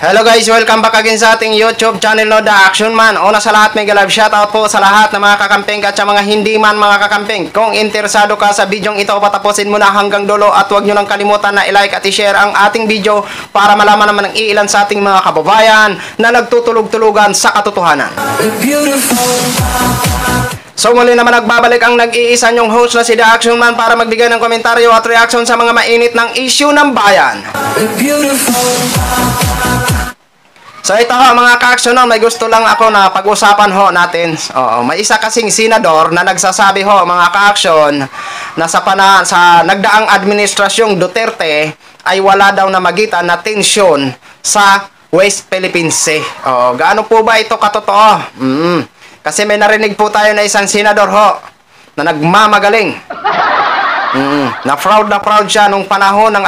Hello guys, welcome back again sa ating YouTube channel no, The Action Man. Una sa lahat, mega love shoutout po sa lahat ng mga kakamping at sa mga hindi man mga kakamping. Kung interesado ka sa bidyong ito, patapusin mo na hanggang dulo at huwag nyo nang kalimutan na i-like at i-share ang ating video para malaman naman ng iilan sa ating mga kababayan na nagtutulog-tulugan sa katotohanan. So muli naman nagbabalik ang nag-iisa nyong host na si The Action Man para magbigay ng komentaryo at reaction sa mga mainit ng issue ng bayan. So ito ho mga ka-action, may gusto lang ako na pag-usapan ho natin. May isa kasing senador na nagsasabi ho mga ka-action na sa nagdaang administrasyong Duterte ay wala daw na magitan na tensyon sa West Philippine Sea. Gaano po ba ito katotoo? Kasi may narinig po tayo na isang senador ho na nagmamagaling. Na proud siya nung panahon ng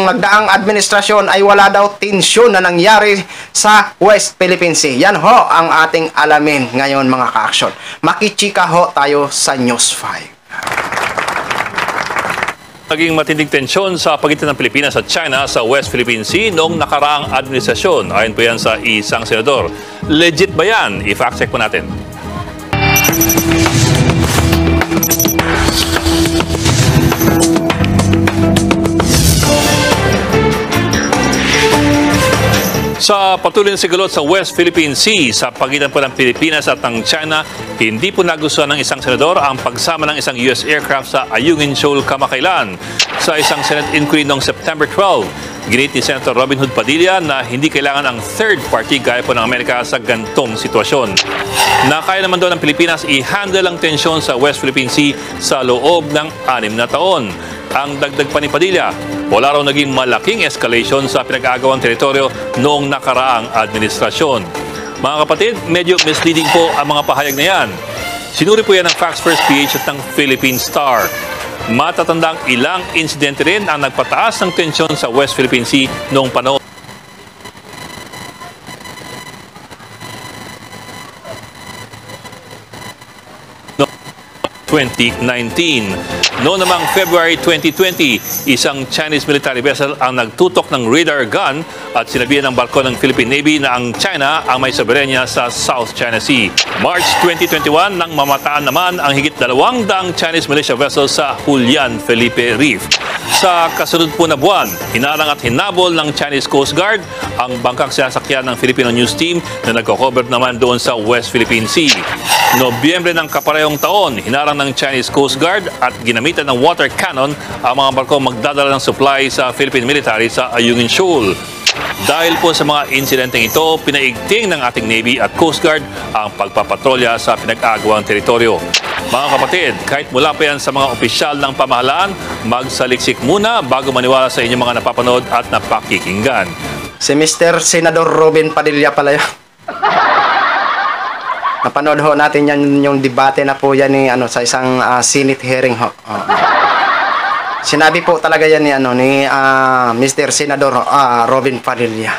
nagdaang administrasyon ay wala daw tensyon na nangyari sa West Philippine Sea. Yan ho ang ating alamin ngayon mga ka-action. Makichika ho tayo sa News 5. Naging matinding tensyon sa pagitan ng Pilipinas at China sa West Philippine Sea noong nakaraang administrasyon. Ayon po yan sa isang senador. Legit ba yan? I-fact check po natin. Sa patuloy na sigalot sa West Philippine Sea sa pagitan po ng Pilipinas at ng China, hindi po nagustuhan ng isang senador ang pagsama ng isang US aircraft sa Ayungin Shoal kamakailan. Sa isang Senate inquiry noong September 12, ginit ni Senator Robin Hood Padilla na hindi kailangan ang third party gaya po ng Amerika sa gantong sitwasyon. Nakaya naman daw ng Pilipinas i-handle ang tensyon sa West Philippine Sea sa loob ng 6 na taon. Ang dagdag pa ni Padilla, wala raw naging malaking escalation sa pinag-aagawang teritoryo noong nakaraang administrasyon. Mga kapatid, medyo misleading po ang mga pahayag na yan. Sinuri po yan ng Facts First PH at ng Philippine Star. Matatandang ilang insidente rin ang nagpataas ng tensyon sa West Philippine Sea noong panahon 2019. Noong namang February 2020, isang Chinese military vessel ang nagtutok ng radar gun at sinabihan ng barko ng Philippine Navy na ang China ang may soberenya sa South China Sea. March 2021, nang mamataan naman ang higit 200 Chinese militia vessels sa Julian Felipe Reef. Sa kasunod po na buwan, hinarang at hinabol ng Chinese Coast Guard ang bangkang sinasakyan ng Filipino News Team na nagko-cover naman doon sa West Philippine Sea. Nobyembre ng kaparehong taon, hinarang ng Chinese Coast Guard at ginamitan ng water cannon ang mga barko magdadala ng supply sa Philippine military sa Ayungin Shoal. Dahil po sa mga insidenteng ito, pinaigting ng ating Navy at Coast Guard ang pagpapatrolya sa pinag-agawang teritoryo. Mga kapatid, kahit mula pa yan sa mga opisyal ng pamahalaan, magsaliksik muna bago maniwala sa inyong mga napapanood at napakikinggan. Si Mr. Senador Robin Padilla pala yun. Napanood ho natin yan, yung debate na po yan ni, sa isang Senate hearing ho. Sinabi po talaga yan ni Mr. Senador Robin Padilla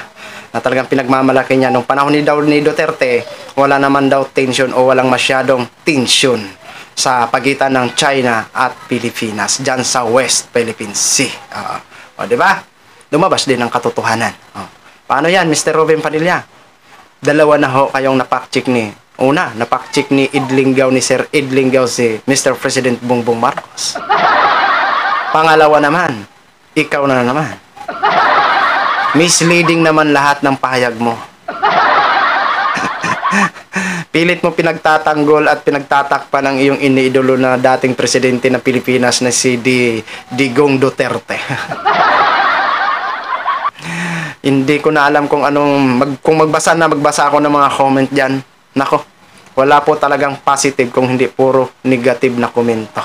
na talagang pinagmamalaki niya nung panahon ni Duterte, wala naman daw tension o walang masyadong tension sa pagitan ng China at Pilipinas dyan sa West Philippine Sea. Di ba? Lumabas din ang katotohanan. Paano yan, Mr. Robin Padilla? Dalawa na ho kayong napak-check ni Una, napak-check ni Sir Idlingaw si Mr. President Bongbong Marcos. Pangalawa naman, ikaw na naman. Misleading naman lahat ng pahayag mo. Pilit mo pinagtatanggol at pinagtatakpan ang iyong iniidolo na dating presidente ng Pilipinas na si Digong Duterte. Hindi ko na alam kung kung magbasa ako ng mga comment diyan. Nako, wala po talagang positive kung hindi puro negative na komento.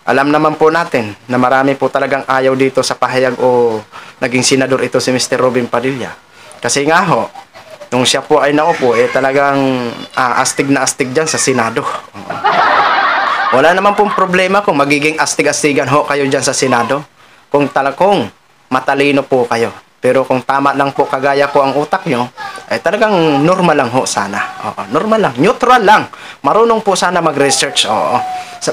Alam naman po natin na marami po talagang ayaw dito sa pahayag o naging senador ito si Mr. Robin Padilla. Kasi nga ho, nung siya po ay naupo, talagang astig na astig dyan sa Senado. Wala naman pong problema kung magiging astig-astigan ho kayo dyan sa Senado. Kung matalino po kayo. Pero kung tama lang po, kagaya po ang utak nyo, talagang normal lang ho sana. Normal lang, neutral lang. Marunong po sana mag-research.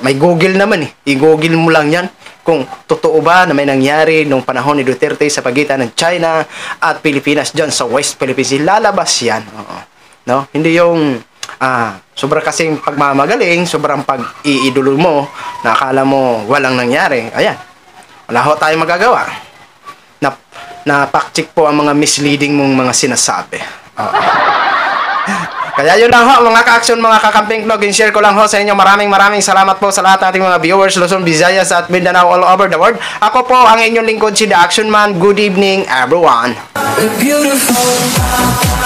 May Google naman I-Google mo lang yan. kung totoo ba na may nangyari nung panahon ni Duterte sa pagitan ng China at Pilipinas dyan sa West Philippines. Lalabas yan. Oo. No? Hindi yung sobrang kasing pagmamagaling, sobrang pag-iidolo mo na akala mo walang nangyari. Ayan. Wala ho tayong magagawa. Na-fact-check po ang mga misleading mong mga sinasabi. Oo. Kaya yun lang ho, mga ka-action, mga kakamping vlog, share ko lang ho sa inyo. Maraming salamat po sa lahat ng ating mga viewers, Luzon, Visayas at Mindanao all over the world. Ako po ang inyong lingkod, si The Action Man. Good evening, everyone. Beautiful.